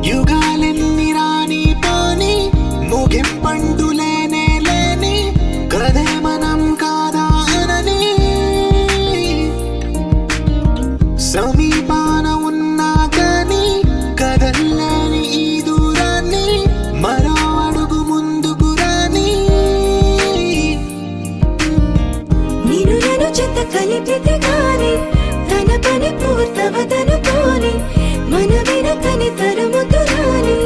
యుగాలెన్ని రాని పోని ముగింపండు లేనే లేని కథే మనం కాదా అనని సమీపాన ఉన్నా కానీ కదల్లేని ఈ దూరాన్ని మరో అడుగు ముందుకు రాని నేను నన్ను చెత్త కలిపితే గాని తన పని పూర్తవదనుకోని మన వెనకని తరుముతురాని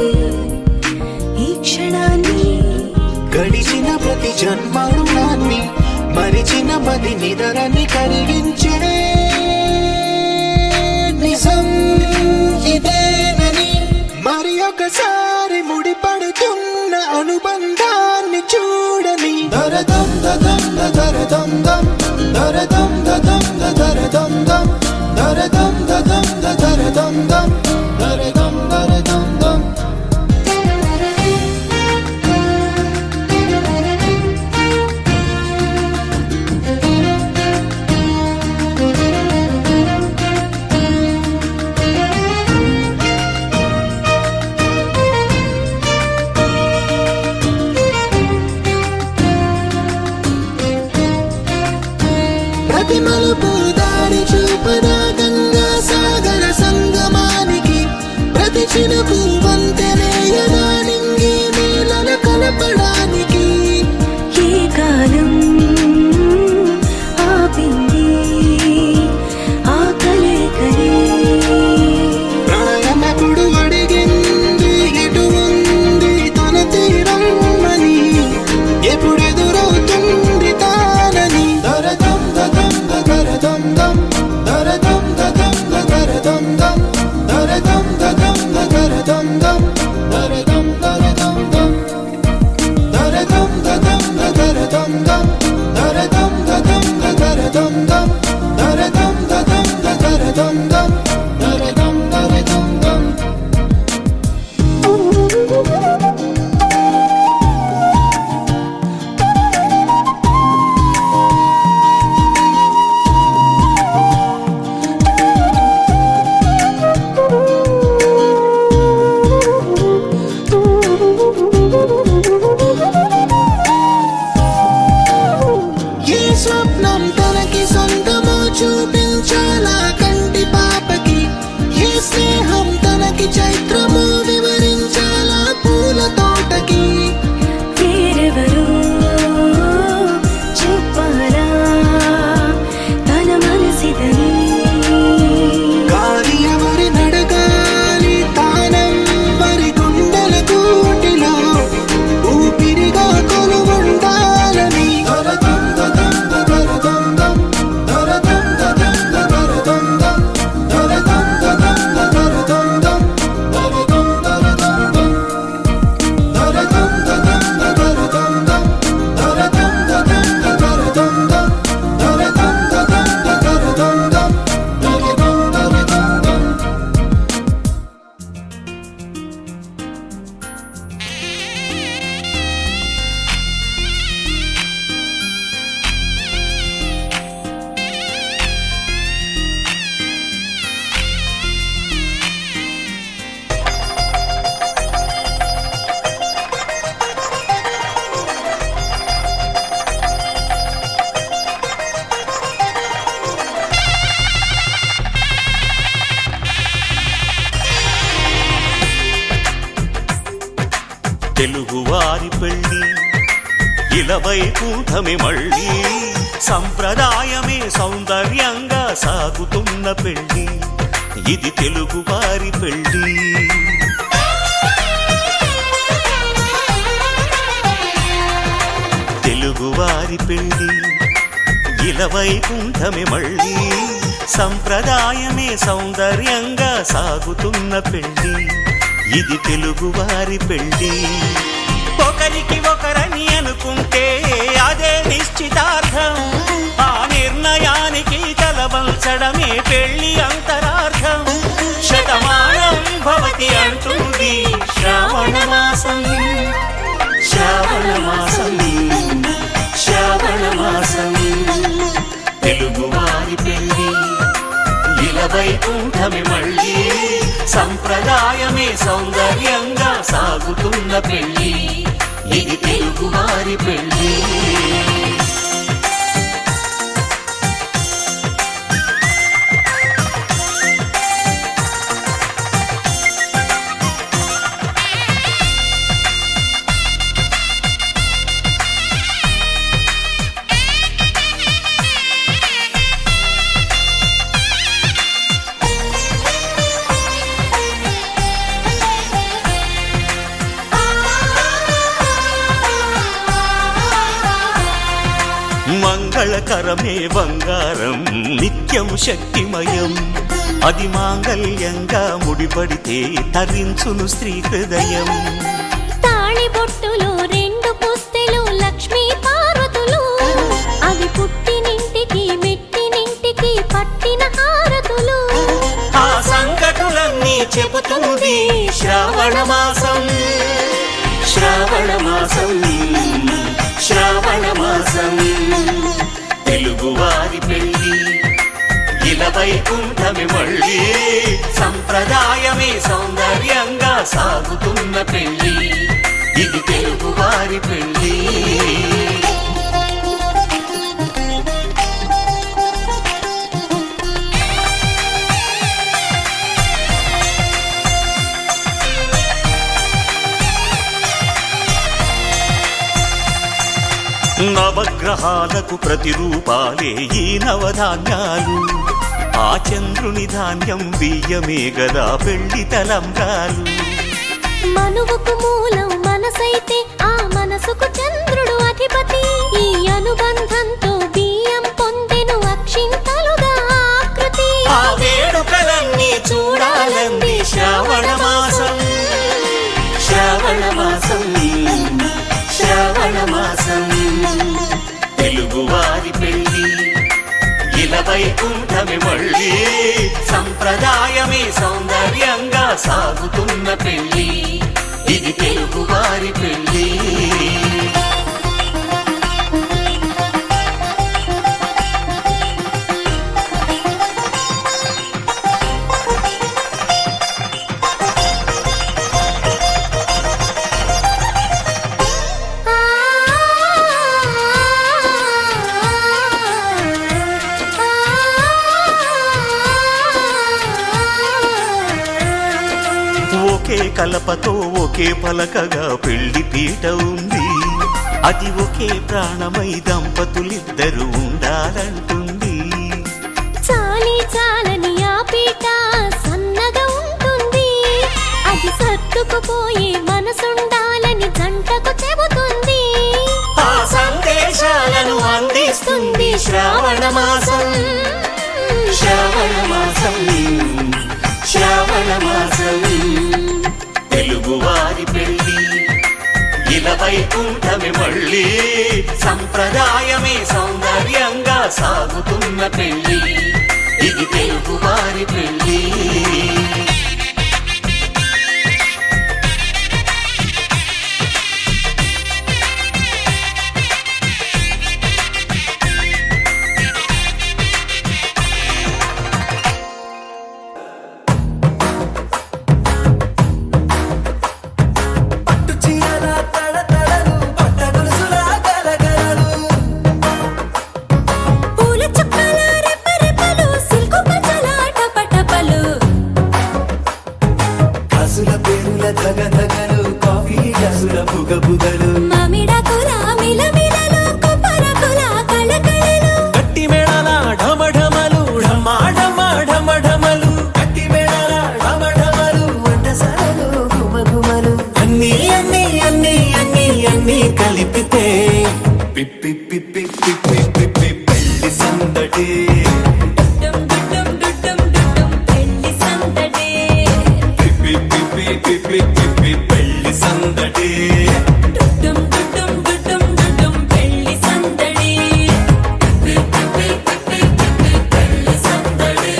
ఈ క్షణాన్ని గడిచిన ప్రతి జన్మరుణాన్ని మరిచిన మది నిదరని కరిగించే నిజం ఇదేనని మరి ఒకసారి ముడిపడుతున్న అనుబంధాన్ని చూడని దరదం దదం దరదం దం దరదం దదం దరదం దం దరదం దదం దరదం దం దరదం దరదం దం ప్రతి మలుపు దారి చూపదా గంగా సాగర సంగమానికి ప్రతి చినుకు వంతెనేయదా నింగి నీళ్ళ కలపడానికి ఈ కాలం ఆపింది ఆ కలయికని ప్రాణమెప్పుడు అడిగింది ఎటు ఉంది తన తీరం అని ఎప్పుడెదురవుతుంది తానని దరదం దదం దరదం దం దరదం దదం దరదం దం దరదం దదం దరదం దం దరదం దరదం దం దరదం దదం దరదం దం దరదం దదం దరదం దం దరదం దదం దరదం దం దరదం దరదం దం ఏ స్వప్నం తనకి సొంతమో చూపించాలా కంటి పాపకి ఏ స్నేహం తనకి చైత్రమో వివరించాలా పూల తోటకి వేరెవరో చెప్పాలా తన మనసిదని గాలి ఎవరి నడగాలి తానం వరి గుండెల కూటిలో ఊపిరిగా కొలువుండాలని దరదం దదం దరదం దం దరదం దదం దరదం దం దరదం దదం దరదం దం దరదం దరదం దం దరదం దదం దరదం దం దరదం దదం దరదం దం దరదం దదం దరదం దం దరదం దరదం దం తెలుగువారి పెళ్ళి ఇలవైకుంఠమే మళ్ళీ సంప్రదాయమే సౌందర్యంగా సాగుతున్న పెళ్ళి ఇది తెలుగువారి పెళ్ళి తెలుగువారి పెళ్ళి ఇలవైకుంఠమే మళ్ళీ సంప్రదాయమే సౌందర్యంగా సాగుతున్న పెళ్ళి ఇది తెలుగువారి పెళ్ళి ఒకరికి ఒకరని అనుకుంటే అదే నిశ్చితార్థం ఆ నిర్ణయం పెళ్లి అంతరార్థం శతమానం భవతి అంటుంది శ్రావణ మాసం శ్రావణ మాసం శ్రావణ మాసం తెలుగువారి పెళ్లి ఇలా వైకుంఠమి మళ్ళీ సంప్రదాయమే సౌందర్యంగా సాగుతున్న పెళ్లి ఇది తెలుగువారి పెళ్లి మంగళకరమే బంగారం నిత్యం శక్తిమయం అది మాంగళ్యంగా ముడిపడితే తరించును స్త్రీ హృదయం తాళి బొట్టులో 2 పుస్తెలు లక్ష్మీ పార్వతులు అవి పుట్టినింటికి మెట్టినింటికి పట్టిన హారతులు ఆ సంకటులన్నీ చెబుతుంది శ్రావణ మాసం శ్రావణ మాసం శ్రావణ మాసం తెలుగువారి పెళ్లి ఇలా వైకుంఠమి మళ్ళీ సంప్రదాయమే సౌందర్యంగా సాగుతున్న పెళ్లి ఇది తెలుగువారి పెళ్లి నవగ్రహాలకు ప్రతిరూపాలే ఈ నవధాన్యాలు ఆ చంద్రుని ధాన్యం బియ్యమే గదా పెళ్లి తలంబ్రాలు మనువుకు మూలం మనసైతే ఆ మనసుకు చంద్రుడు అధిపతి ఈ అనుబంధంతో బియ్యం పొందెను అక్షింతలుగా ఆకృతి ఆ వేడుకలన్నీ చూడాలంది శ్రావణ మాసం శ్రావణ మాసం శ్రావణ మాసం తెలుగువారి పెళ్లి ఇలా వైకుంఠమి మళ్ళీ సంప్రదాయమే సౌందర్యంగా సాగుతున్న పెళ్లి ఇది తెలుగువారి పెళ్లి ఒకే కలపతో ఒకే పలకగా పెళ్లి పీట ఉంది అది ఒకే ప్రాణమై దంపతులిద్దరూ ఉండాలంటుంది చాలి చాలని ఆ పీట సన్నగా ఉంటుంది అది సర్దుకుపోయే మనసుండాలని జంటకు చెబుతుంది ఆ సందేశాలను అందిస్తుంది శ్రావణ మాసం శ్రావణ మాసం శ్రావణ మాసం తెలుగువారి పెళ్లి ఇలా వైకుంఠమి మళ్ళీ సంప్రదాయమే సౌందర్యంగా సాగుతున్న పెళ్లి ఇది తెలుగువారి పెళ్లి కలిపితే పిప్పి పిప్పి పిప్పి పిప్పి పెళ్లి సందడి పిప్పి పిప్పి పిప్పి పిప్పి పెళ్లి సందడి పెళ్లి సందడి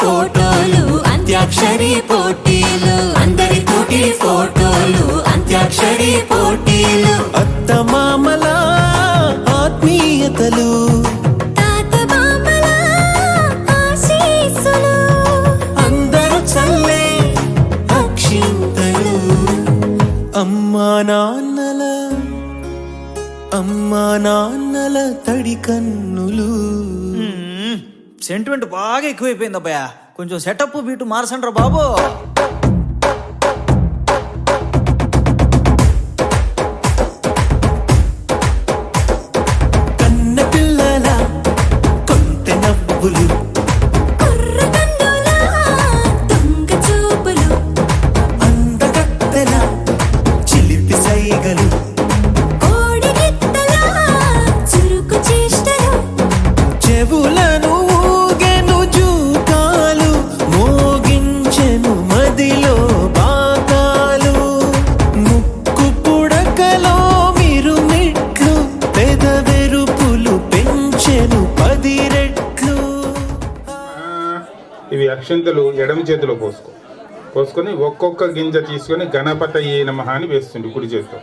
ఫోటోలు అంత్యాక్షరి పోటీలు, అందరితోటి ఫోటోలు అంత్యాక్షరి పోటీలు. అత్తమామల ఆత్మీయతలు, తాత బామ్మల ఆశీస్సులు, అందరూ చల్లే అక్షింతలు. అమ్మా నాన్నల తడి కన్నులు. సెంటిమెంట్ బాగా ఎక్కువైపోయింది అబ్బాయ, కొంచెం సెటప్ బీటు మార్చండ్రా బాబు. కన్న పిల్లల కొంటె నవ్వులు, కుర్రకన్నుల దొంగ చూపులు, అందగత్తెల చిలిపి సైగలు, కోడిగిత్తల చురుకు చేష్టలు, చెవులను ఊగెను జూకాలు, మోగించెను మదిలో బాకాలు. ముక్కు పుడకలో మిరుమిట్లు, పెదవెరుపులు పెంచెను 10 రెట్లు. ఇవి అక్షంతలు ఎడమ చేతిలో పోసుకొని ఒక్కొక్క గింజ తీసుకొని గణపతయే నమః అని వేస్తుండే కుడి చేతితో.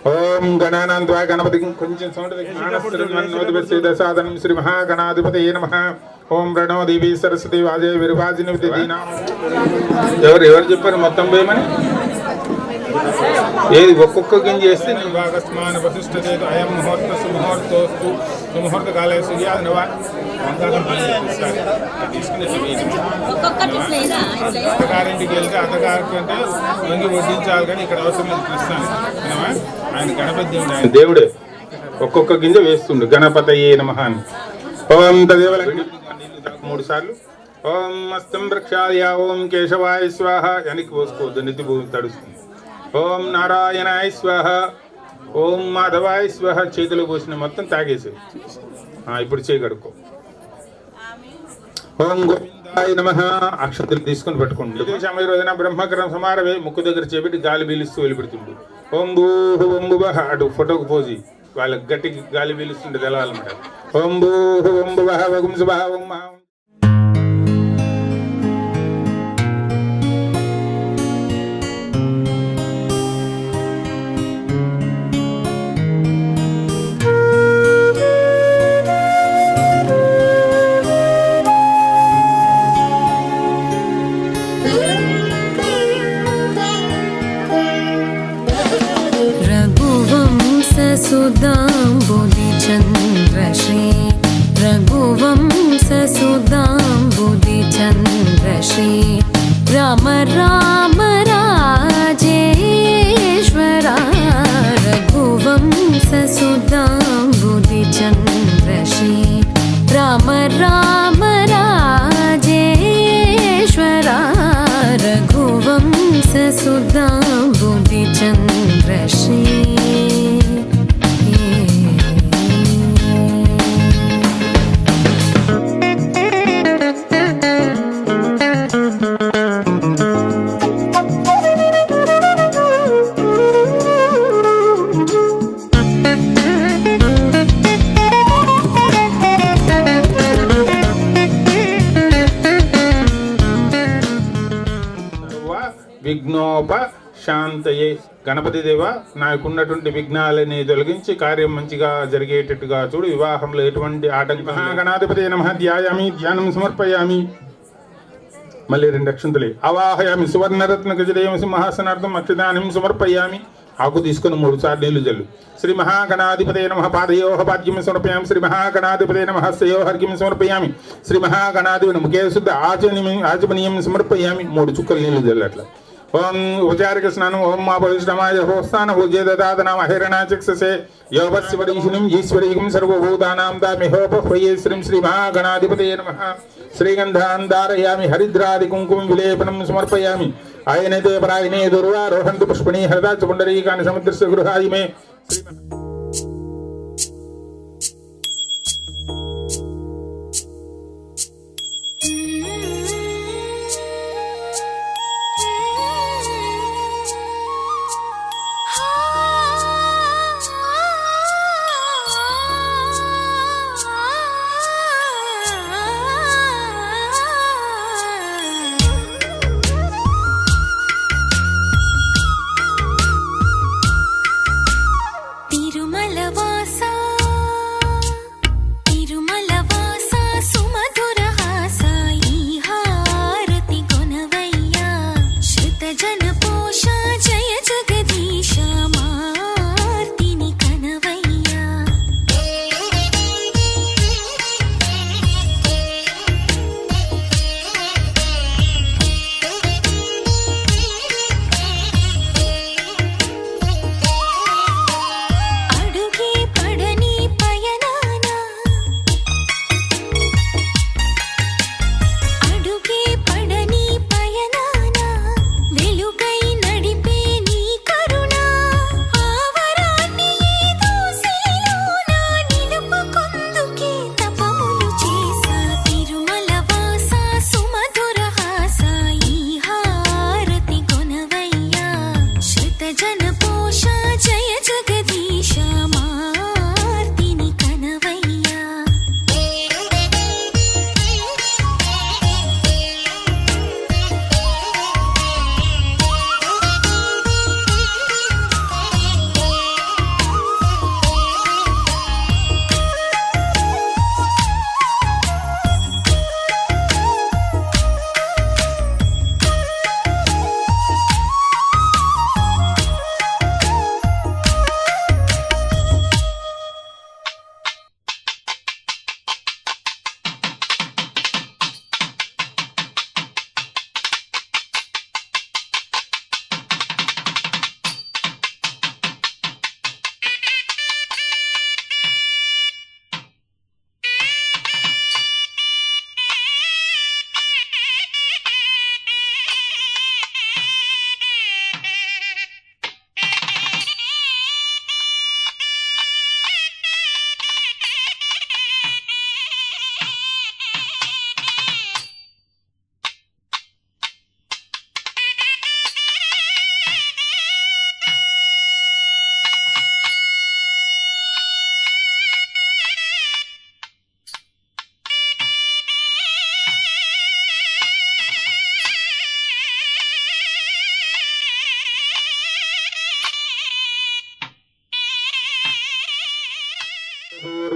ఓం గణానాంత్వా గణపతి, కొంచెం సౌండ్ సాధనం శ్రీ మహాగణాధిపతయే నమః. ఓం ప్రణో దేవి సరస్వతి వాజే విర్వాజిని విదీనా. ఎవరు చెప్పారు మొత్తం వేయమని? ఏది ఒక్కొక్క గింజ వేస్తే నేను భాగస్మాన వశిష్ఠతే అయం ముహూర్త సుముహూర్తోస్తు సుముహూర్త కాలే సూర్యాదనవా అత్తగారింటికి వెళ్తే అత్తగారికి అంటే వంగి వడ్డించాలి, కానీ ఇక్కడ అవసరం లేదు కృష్ణాన్ని. ఆయన గణపతి దేవుడు, ఆయన దేవుడే. ఒక్కొక్క గింజ వేస్తుండు గణపతయే నమః అని. ఓం తదేవ 3 సార్లు. ఓం మస్తం వృక్షాయ ఓం కేశవాయ స్వాహ. వెనక్కి పోసుకోవద్దు, నెత్తి భూమి తడుస్తుంది. ఓం నారాయణాయ స్వాహ, ఓం మాధవాయ స్వాహ. చేతిలో పోసిన మొత్తం తాగేసి ఇప్పుడు చేయి కడుక్కో. ఓం గోవిందాయ నమః. అక్షతలు తీసుకొని పెట్టుకోండి. రోజున బ్రహ్మకరం సమారవే, ముక్కు దగ్గర చేపెట్టి గాలి పీలుస్తూ వెళ్ళిపెడుతుండు. ఓం భూహు ఓం భువః. అటు ఫోటోకు పోసి వాళ్ళకి గట్టికి గాలి పీలుస్తుంటే తెలవాలన్నమాట. ఓం భూహు ఓం భువః ఓం శుభః ఓం మహా. रघुवंशसुधाम्बुधिचन्द्रश्री रघुवंशसुधाम्बुधिचन्द्रश्री राम राम राजेश्वरा रघुवंशसुधाम्बुधिचन्द्रश्री राम राम राजेश्वरा रघुवंशसुधाम्बुधिचन्द्रश्री విఘ్నోప శాంతయే. గణపతి దేవ, నాకున్నటువంటి విఘ్నాలని తొలగించి కార్యం మంచిగా జరిగేటట్టుగా చూడు. వివాహంలో ఎటువంటి ఆటంకం. మహాగణాధిపతి నమః. ధ్యాయామి, ధ్యానం సమర్పయామి. మళ్ళీ 2 అక్షంతలే. అవాహయామి సువర్ణరత్న గజదేవ సింహాసనార్థం అక్షదానం సమర్పయామి. ఆకు తీసుకుని 3 సార్లు నీళ్లు జల్లు. శ్రీ మహాగణాధిపతే నమః. పాదయోః పాద్యం సమర్పయామి. శ్రీ మహాగణాధిపతే నమః. హస్తయోః అర్ఘ్యం సమర్పయామి. శ్రీ మహాగణాధిపతి ముఖే శుద్ధ ఆచమనీయం సమర్పయామి. 3 చుక్కలు నీళ్లు జల్లు. అట్లా ఓం ఉపచారిక స్నానం. ఓం మా పరిశ్రమాయ హోస్థాన భోజే దదాతనామ హేరణాచక్షసే యోగస్వరీషిణిం ఈశ్వరీం సర్వభూతానాం దామిహోపహ్వయే శ్రీం శ్రీ మహాగణాధిపతే నమః. శ్రీగంధాన్ ధారయామి. హరిద్రాది కుంకుమం విలేపనం సమర్పయామి. ఆయనతే పరాయణే దుర్వారోహంతు పుష్పణీ హరిదాచ పుండరీకాని సముద్రస్య గృహాయి మే.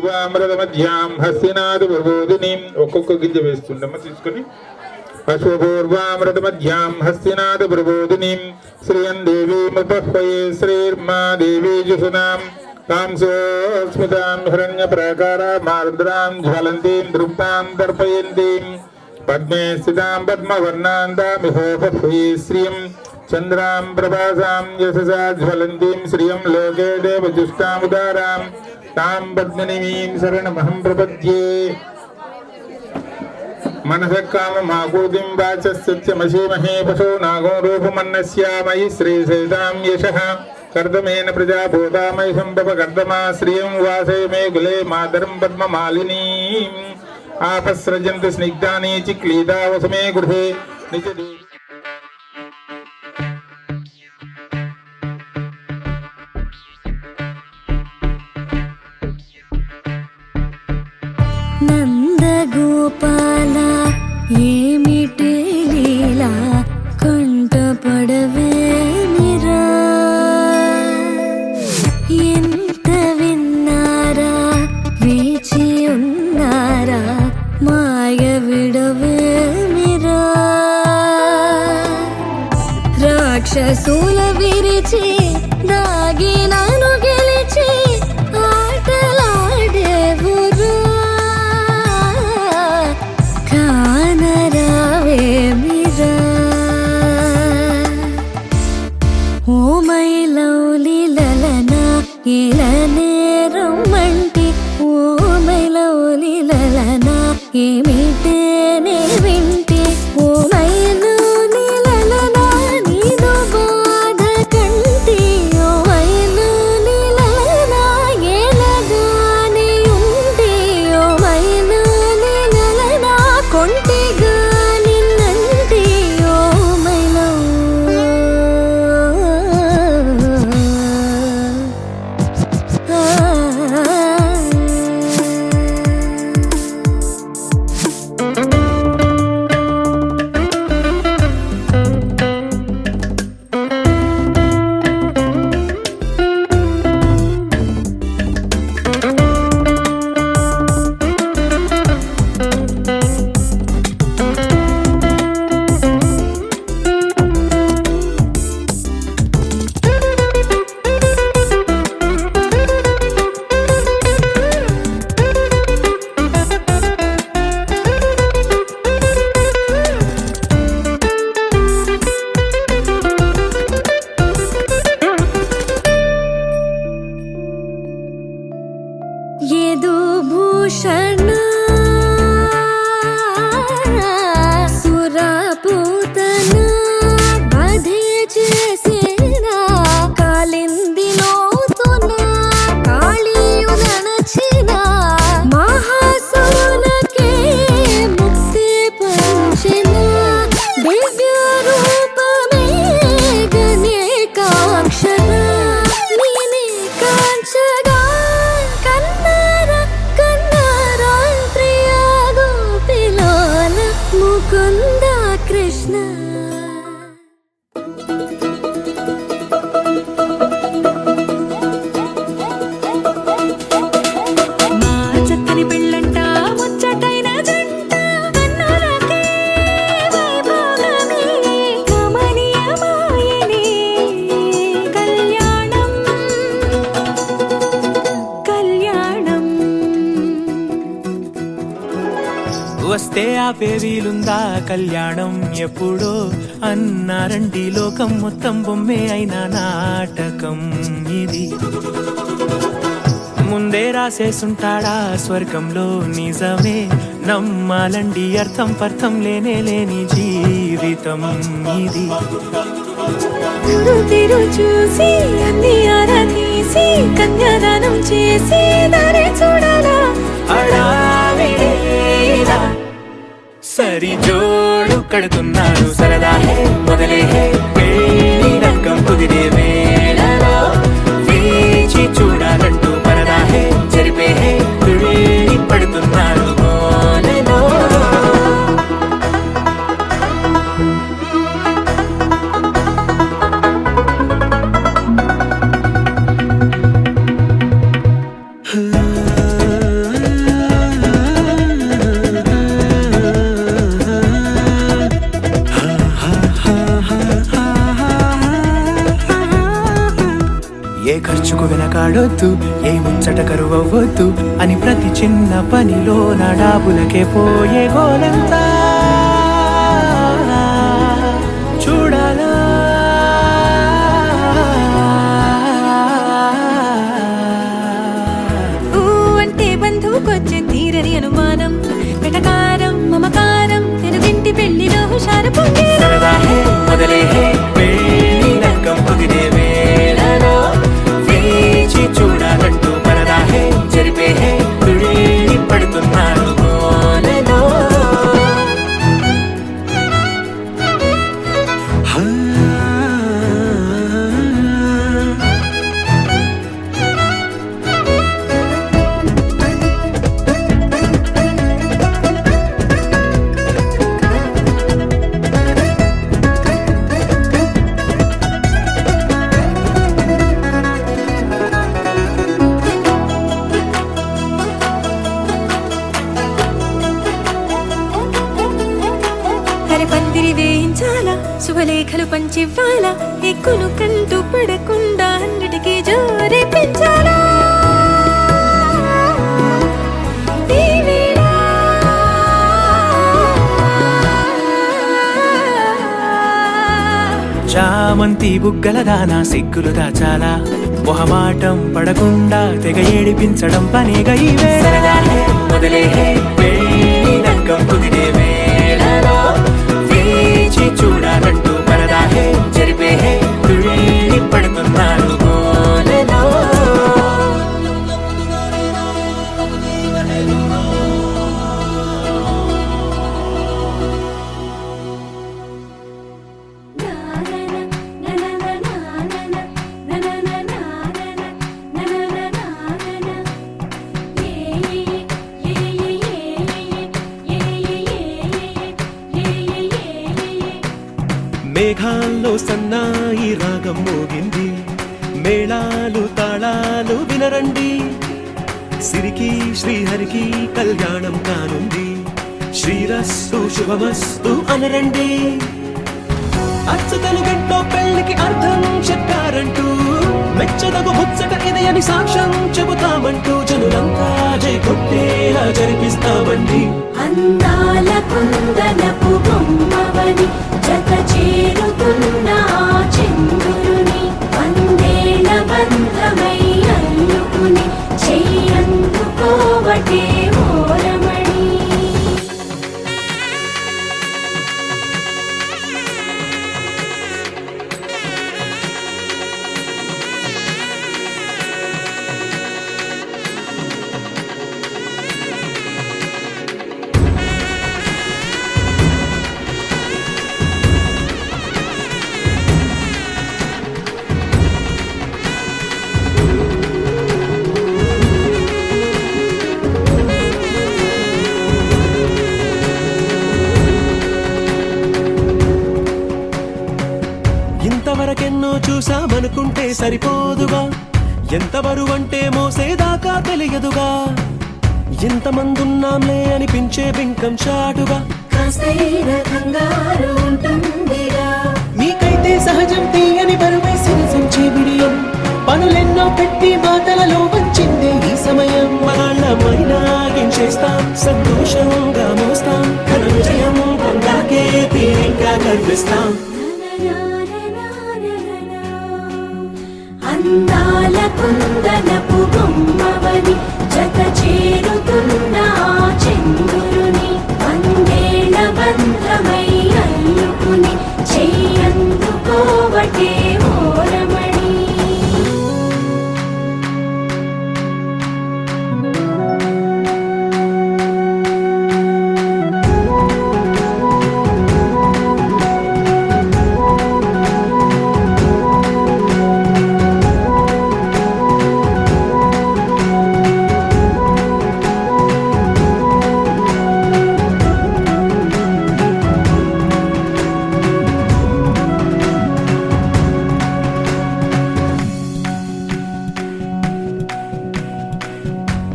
అశ్వపూర్వామృతమధ్యాం హస్తినాథ ప్రబోధినీం. ఒక్కొక్క గింజ వేస్తుండమ్మ తీసుకొని. అశ్వపూర్వామృతమధ్యాం హస్తినాథ ప్రబోధినీం శ్రియం దేవీముపహ్వయే శ్రీర్మా దేవీ జుసునాం तां स्मितां हिरण्यप्राकारामार्द्रां ज्वलन्तीं दृप्तां दर्पयन्तीं पद्मे स्थितां पद्मवर्णां तामिहोपह्वी श्रियं चन्द्रां प्रभासां यशसा ज्वलन्तीं श्रियं लोके देवजुष्टामुदारां तां पद्मिनीं शरणमहं प्रपद्ये. मनसः काममाकूतिं वाचस्सत्यमशीमहे पशो नागो रूपमन्नस्यामयि श्रीसेतां यशः कर्दमेन प्रजा भूतामय संभव कर्दमा श्रियं वासे मे कुले मातरं पद्ममालिनीम् आपस्रजन्त स्निग्धानि चिक्लीदा वसमे गृहे निजदे. నందగోపాల ఏమిటి లీలా కంట పడవే నిరా ఎంత విన్నారా వేచి ఉన్నారా మాయ విడవే మిరా రాక్షసుల విరిచి దాగినాను గెలిచి ఆటలాడేవురా కానరావే మిరా. ఓ మై లవ్లీ లలనా ఇలనే రమ్మంటి ఓ మై లవ్లీ లలనా ఏమిటే నే వింటి ఓ మై లవ్లీ లలనా నీదు బాధ కంటి ఓ మై లవ్లీ లలనా ఏలగానే ఉంటి ఓ మై లవ్లీ లలనా కొంటిగా నిన్నంటి ఓ మై లవ్. యదు భూషణ సురపూతన బధే చేసిన కాలిందిలో తున కాళీయునచిన మహాసులకే ముక్తి పంచిన దివ్య రూపమే గణేకాక్షర నీనే కాంచగా ముకుంద కృష్ణ. మా చక్కని పెళ్ళంట ముచ్చటైన జంట కన్నులకే వైభోగమే కమనీయమాయనే కళ్యాణం కళ్యాణం. వస్తే ఆపే వీలుందా కళ్యాణం ఎప్పుడో అన్నారండి లోకం మొత్తం బొమ్మే అయినా నాటకం ఇది. ముందే రాసేసుంటాడా స్వర్గంలో నిజమే నమ్మాలండి అర్థం పర్థం లేనే లేని జీవితం ఇది. తిరు చూసి అన్ని ఆరా తీసి కన్యాదానం చేసి దారి చూడాలా హడావిడిలా సరి జోడు కడుతున్నారు సరదా హే మొదలే హే పెళ్లి రంగం కుదిరే వేళలో వేచి చూడాలంటూ పరదా హే జరిపే హే తుళ్ళి పడుతున్నారు మోనలో. వాడొద్దు ఏ ముచ్చట కరువవ్వొద్దు అని ప్రతి చిన్న పనిలో నా డాబులకే పోయే గోలంతా చూడాలా ఊ అంటే బంధువుకొచ్చే తీరని అనుమానం వెటకారం మమకారం తెలుగింటి పెళ్లిలో హుషారు పొంగే సరదా హే మొదలే హే పెళ్ళి నక్కం కుదిరే వేళలో వేచి చూడాలంటూ పరదా హే జరిపే హే తుళ్ళి పడుతున్నాను గోలలో పందిరి వేయించాలా శుభలేఖలు పంచివ్వాలా ఎక్కును కంటూ పడకుండా అన్నిటికీ జోరే పెంచాలా ఈ వేళ చామంతి బుగ్గల దానా సిగ్గులు దాచాలా మొహమాటం పడకుండా తెగ ఏడిపించడం పనిగా ఈ వేళ మొదలే హే పెళ్ళి నక్కం కుదిరే వేళలో వేచి చూడాలంటూ పరదా హే జరిపే హే తుళ్ళి పడుతున్నాను గోలలో మేఘాల్లో సన్నాయి రాగం మోగింది మేళాలు తాళాలు వినరండి సిరికి శ్రీహరికి కళ్యాణం కానుంది శ్రీరస్తు శుభమస్తు అనరండి అచ్చతలు గంటో పెళ్లికి అర్థం చెప్పారంటూ మెచ్చదగు ముచ్చట ఇది అని సాక్ష్యం చెబుతామంటూ జనులంతా జై కొట్టేలా జరిపిస్తామండి అందాల కుందనపు బొమ్మవని జత చేరుతున్న ఆ చంద్రుని వందేల బంధమై అల్లుకుని చెయ్యందుకోవటే ఓరమణి ఇంతవరకెన్నో చూసామనుకుంటే సరిపోదుగా ఎంత బరువంటే మోసేదాకా తెలియదుగా ఇంతమందున్నాంలే అనిపించే బింకం చాటుగా కాస్తైన కంగారు ఉంటుందిగా మీకైతే సహజం తీయని బరువై సిరసించే బిడియం పనులెన్నో పెట్టి మాటలలో వచ్చిందే ఈ సమయం వాళ్ళమైనా ఏం చేస్తాం సంతోషంగా మోస్తాం ఘన విజయం పొందాకే తీరిగ్గా కనిపిస్తాం అందాల కుందనపు బొమ్మవని జత చేరుతున్న ఆ చంద్రుని వందేళ్ల బంధమై అల్లుకుని చెయ్యందుకోవటే ఓరమణి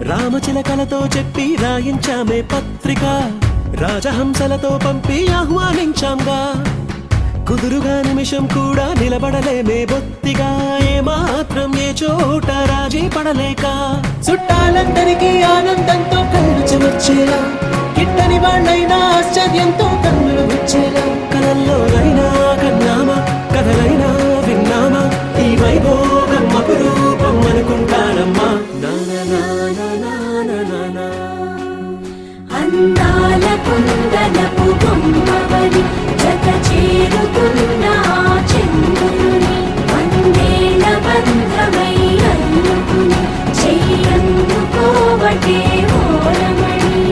రామచిలకలతో చెప్పి రాయించామే పత్రిక రాజహంసలతో పంపి ఆహ్వానించాంగా కుదురుగా నిమిషం కూడా నిలబడలేమే బొత్తిగా ఏమాత్రం ఏ చోట రాజీ పడలేక చుట్టాలందరికీ ఆనందంతో కళ్ళు చెమర్చేలా గిట్టని వాళ్ళైనా ఆశ్చర్యంతో కన్నులు వచ్చేలా కలల్లోనైనా కన్నామా కథలైనా విన్నామా ఈ వైభోగం అపురూపం అనుకుంటానమ్మా అందాల కుందనపు బొమ్మవని జత చేరుకున్న ఆ చంద్రుని వందేల బంధమై అల్లుకుని చెయ్యందుకోవటే ఓరమణి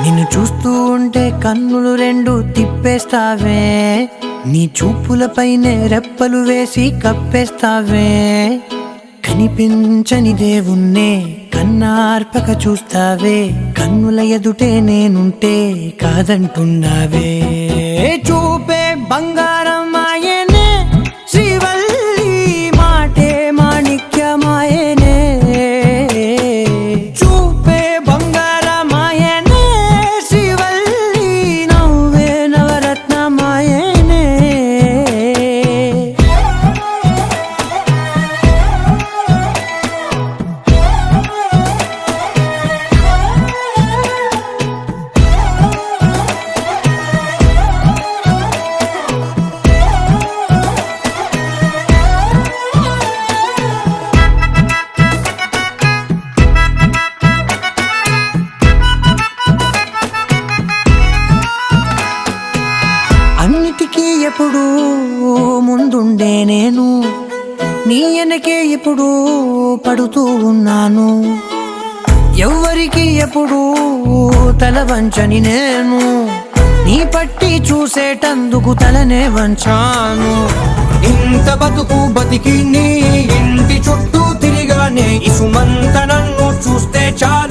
నిన్ను చూస్తూ ఉంటే కన్నులు రెండు తిప్పేస్తావే నీ చూపులపైనే రెప్పలు వేసి కప్పేస్తావే కనిపించని దేవుణ్ణే కన్నార్పక చూస్తావే కన్నుల ఎదుటే నేనుంటే కాదంటున్నావే చూపే బంగారం ఆయనే శ్రీవల్లి మాటే మాణిక్యమాయనే చూపే బంగారమాయనే శ్రీవల్లి నవ్వే నవరత్నమాయనే అన్నిటికీ ఎప్పుడు ముందుండే నేను నీ వెనకే ఎప్పుడు పడుతూ ఉన్నాను ఎవ్వరికి ఎప్పుడు తల వంచని నేను నీ పట్టి చూసేటందుకు తలనే వంచాను ఇంత బతుకు బతికి నీ ఇంటి చుట్టూ తిరిగానే ఇసుమంత నన్ను చూస్తే చాలు